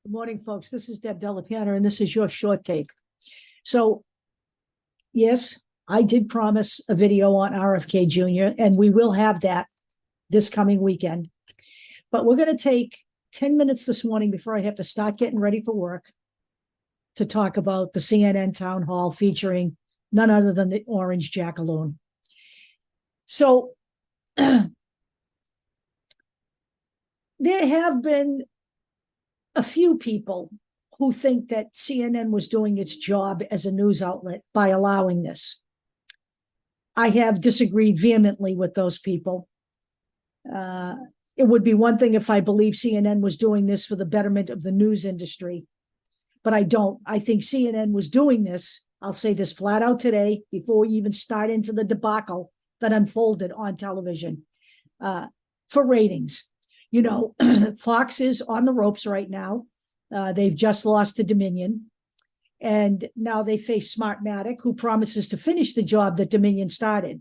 Good morning, folks. This is Deb Delapiana, and this is your short take. So, yes, I did promise a video on RFK Jr., and we will have that this coming weekend. But we're going to take 10 minutes this morning before I have to start getting ready for work to talk about the CNN town hall featuring none other than the orange jackaloon. So, there have been a few people who think that CNN was doing its job as a news outlet by allowing this. I have disagreed vehemently with those people. It would be one thing if I believe CNN was doing this for the betterment of the news industry, but I don't. I think CNN was doing this, I'll say this flat out today, before we even start into the debacle that unfolded on television, for ratings. You know, Fox is on the ropes right now. They've just lost to Dominion. And now they face Smartmatic, who promises to finish the job that Dominion started.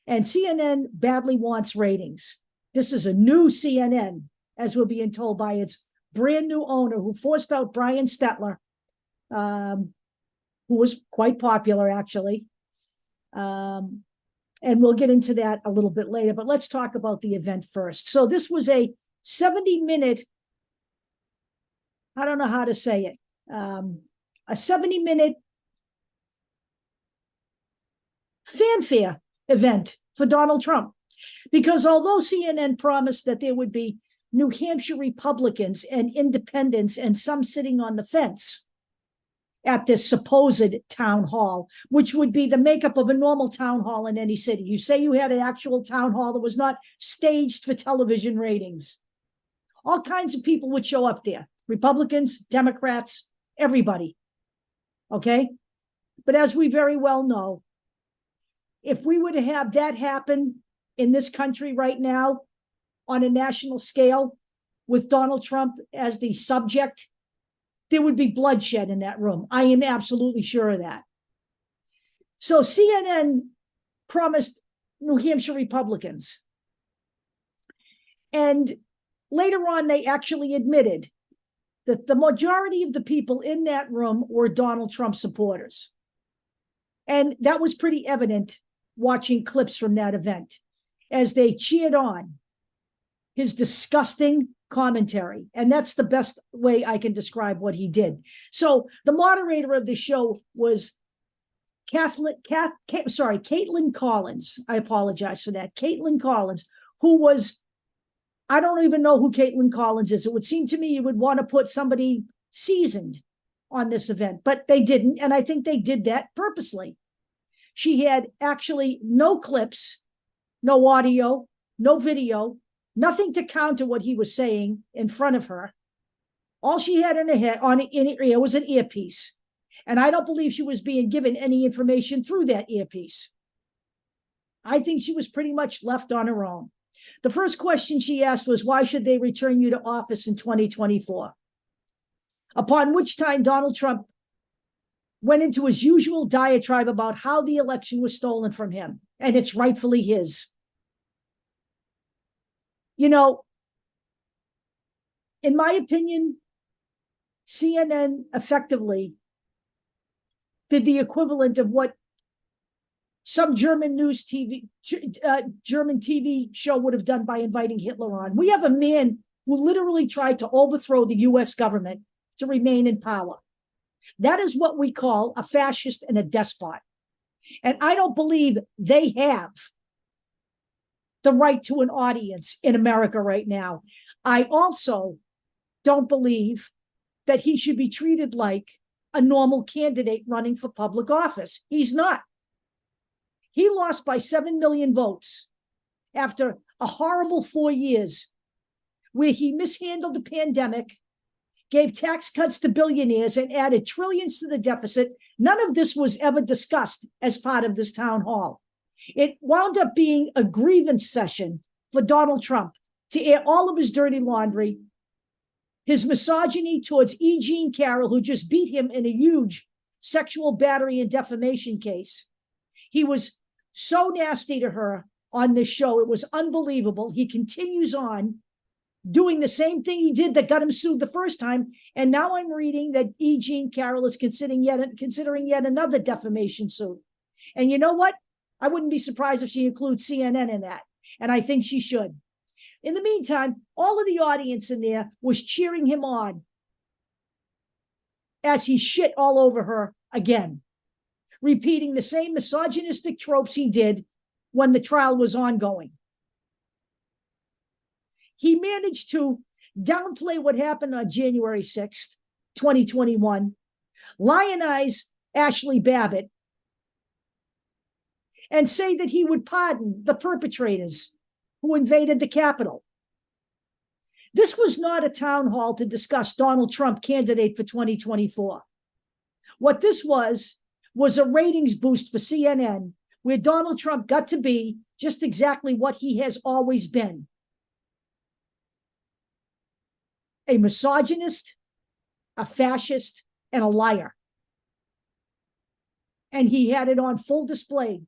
And CNN badly wants ratings. This is a new CNN, as we're being told by its brand new owner, who forced out Brian Stetler, who was quite popular, actually. And we'll get into that a little bit later, but let's talk about the event first. So this was a 70-minute, I don't know how to say it, a 70-minute fanfare event for Donald Trump. Because although CNN promised that there would be New Hampshire Republicans and independents and some sitting on the fence at this supposed town hall, which would be the makeup of a normal town hall in any city. You say you had an actual town hall that was not staged for television ratings. All kinds of people would show up there. Republicans, Democrats, everybody. Okay? But as we very well know, if we were to have that happen in this country right now on a national scale with Donald Trump as the subject, there would be bloodshed in that room. I am absolutely sure of that. So CNN promised New Hampshire Republicans. And later on, they actually admitted that the majority of the people in that room were Donald Trump supporters. And that was pretty evident watching clips from that event as they cheered on his disgusting commentary. And that's the best way I can describe what he did. So the moderator of the show was Caitlin Collins. I apologize for that. Caitlin Collins, who was, I don't even know who Caitlin Collins is. It would seem to me you would want to put somebody seasoned on this event, but they didn't. And I think they did that purposely. She had actually no clips, no audio, no video, nothing to counter what he was saying in front of her. All she had in her head, in her ear, was an earpiece. And I don't believe she was being given any information through that earpiece. I think she was pretty much left on her own. The first question she asked was, why should they return you to office in 2024? Upon which time Donald Trump went into his usual diatribe about how the election was stolen from him, and it's rightfully his. You know, in my opinion, CNN effectively did the equivalent of what some German TV show would have done by inviting Hitler on. We have a man who literally tried to overthrow the US government to remain in power. That is what we call a fascist and a despot. And I don't believe they have the right to an audience in America right now. I also don't believe that he should be treated like a normal candidate running for public office. He's not. He lost by 7 million votes after a horrible 4 years where he mishandled the pandemic, gave tax cuts to billionaires, and added trillions to the deficit. None of this was ever discussed as part of this town hall. It wound up being a grievance session for Donald Trump to air all of his dirty laundry, his misogyny towards E. Jean Carroll, who just beat him in a huge sexual battery and defamation case. He was so nasty to her on this show. It was unbelievable. He continues on doing the same thing he did that got him sued the first time. And now I'm reading that E. Jean Carroll is considering yet another defamation suit. And you know what? I wouldn't be surprised if she includes CNN in that. And I think she should. In the meantime, all of the audience in there was cheering him on as he shit all over her again, repeating the same misogynistic tropes he did when the trial was ongoing. He managed to downplay what happened on January 6th, 2021, lionize Ashley Babbitt, and say that he would pardon the perpetrators who invaded the Capitol. This was not a town hall to discuss Donald Trump candidate for 2024. What this was a ratings boost for CNN, where Donald Trump got to be just exactly what he has always been: a misogynist, a fascist, and a liar. And he had it on full display,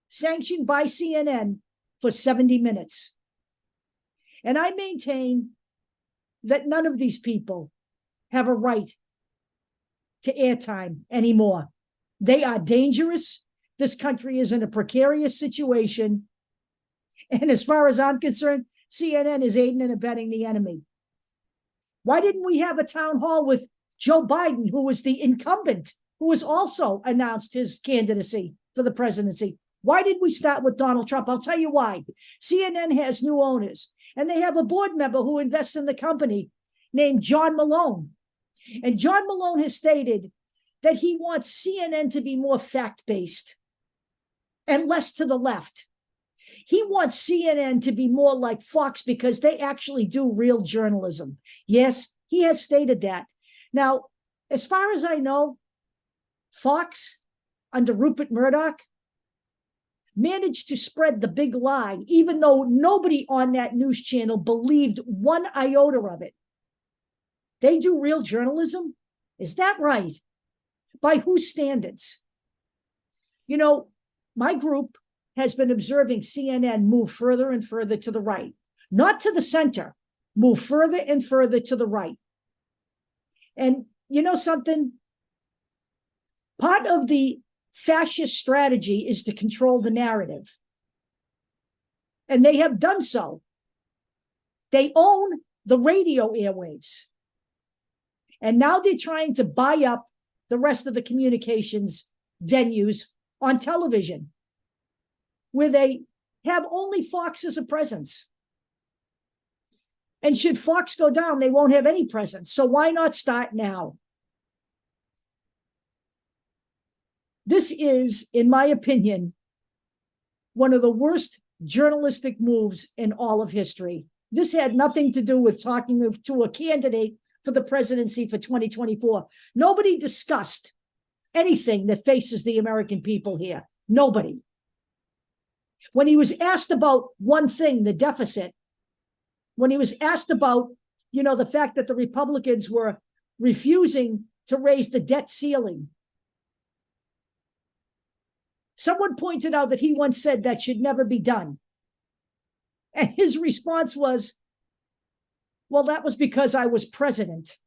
sanctioned by CNN for 70 minutes. And I maintain that none of these people have a right to airtime anymore. They are dangerous. This country is in a precarious situation. And as far as I'm concerned, CNN is aiding and abetting the enemy. Why didn't we have a town hall with Joe Biden, who was the incumbent, who has also announced his candidacy for the presidency? Why did we start with Donald Trump? I'll tell you why. CNN has new owners, and they have a board member who invests in the company named John Malone. And John Malone has stated that he wants CNN to be more fact-based and less to the left. He wants CNN to be more like Fox because they actually do real journalism. Yes, he has stated that. Now, as far as I know, Fox, under Rupert Murdoch, managed to spread the big lie, even though nobody on that news channel believed one iota of it. They do real journalism? Is that right? By whose standards? You know, my group has been observing CNN move further and further to the right, not to the center, move further and further to the right. And you know something? Part of the fascist strategy is to control the narrative. And they have done so. They own the radio airwaves. And now they're trying to buy up the rest of the communications venues on television, where they have only Fox as a presence. And should Fox go down, they won't have any presence. So why not start now? This is, in my opinion, one of the worst journalistic moves in all of history. This had nothing to do with talking to a candidate for the presidency for 2024. Nobody discussed anything that faces the American people here. Nobody. When he was asked about one thing, the deficit, when he was asked about, you know, the fact that the Republicans were refusing to raise the debt ceiling, someone pointed out that he once said that should never be done. And his response was, well, that was because I was president.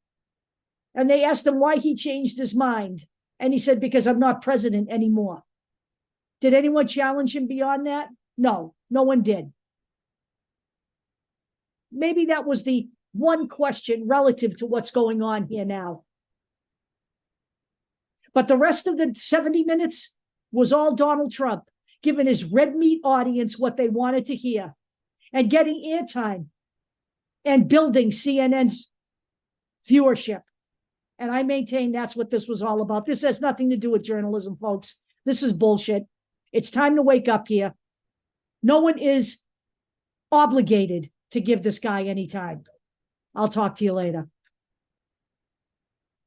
And they asked him why he changed his mind. And he said, because I'm not president anymore. Did anyone challenge him beyond that? No, no one did. Maybe that was the one question relative to what's going on here now. But the rest of the 70 minutes was all Donald Trump, giving his red meat audience what they wanted to hear and getting airtime and building CNN's viewership. And I maintain that's what this was all about. This has nothing to do with journalism, folks. This is bullshit. It's time to wake up here. No one is obligated to give this guy any time. I'll talk to you later.